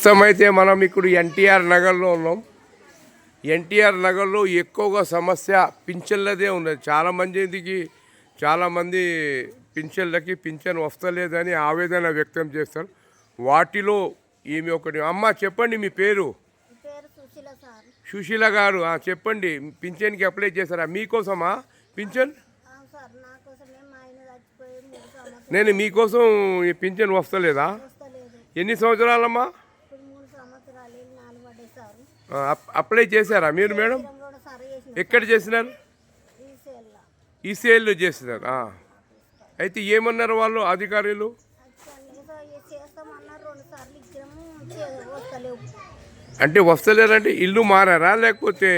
ప్రస్తుతం అయితే మనం ఇప్పుడు ఎన్టీఆర్ నగర్లో ఉన్నాం. ఎన్టీఆర్ నగర్లో ఎక్కువగా సమస్య పింఛన్లదే ఉన్నది. చాలామంది పింఛన్లకి పింఛన్ వస్తలేదని ఆవేదన వ్యక్తం చేస్తారు. వాటిలో ఈమె ఒకటి. అమ్మ చెప్పండి మీ పేరు? సుశీల గారు. చెప్పండి, పింఛన్కి అప్లై చేస్తారా? మీకోసమా పింఛన్? నేను మీకోసం ఈ పింఛన్ వస్తలేదా? ఎన్ని సంవత్సరాలమ్మా? అప్లై చేశారా మీరు మేడం? ఎక్కడ చేసినారు? ఈసీఐలో చేసినారు. అయితే ఏమన్నారు వాళ్ళు అధికారులు? అంటే వస్తలేరంటే ఇల్లు మారారా లేకపోతే?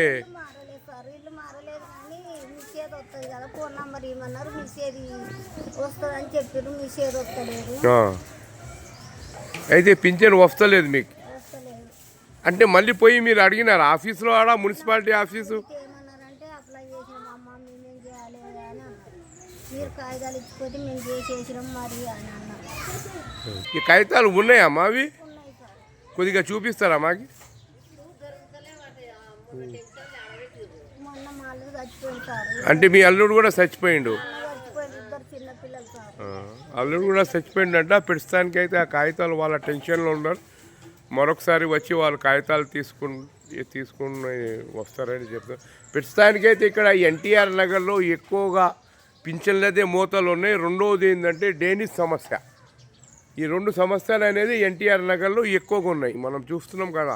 అయితే పింఛన్ వస్తలేదు మీకు. అంటే మళ్ళీ పోయి మీరు అడిగినారు ఆఫీసులో? ఆడ మున్సిపాలిటీ ఆఫీసు ఈ కాగితాలు ఉన్నాయా మావి? కొద్దిగా చూపిస్తారా మాకి? అంటే మీ అల్లుడు కూడా చచ్చిపోయిండు? అల్లుడు కూడా చచ్చిపోయిందంట. ప్రస్తుతానికి అయితే ఆ కాగితాలు వాళ్ళ టెన్షన్లో ఉన్నారు. మరొకసారి వచ్చి వాళ్ళు కాగితాలు తీసుకుని వస్తారని చెప్తారు. ప్రస్తుతానికైతే ఇక్కడ ఎన్టీఆర్ నగర్లో ఎక్కువగా పింఛన్లదే మోతలు ఉన్నాయి. రెండవది ఏంటంటే డ్రైనేజ్ సమస్య. ఈ రెండు సమస్యలు అనేది ఎన్టీఆర్ నగర్లో ఎక్కువగా ఉన్నాయి, మనం చూస్తున్నాం కదా.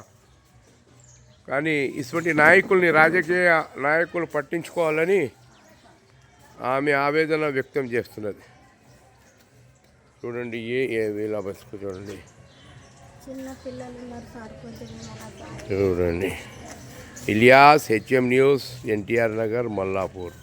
కానీ ఇటువంటి నాయకుల్ని, రాజకీయ నాయకులు పట్టించుకోవాలని ఆమె ఆవేదన వ్యక్తం చేస్తున్నది. చూడండి వీళ్ళ బస్కు చూడండి, చూడండి. Ilyas, HM news, NTR Nagar, Mallapur.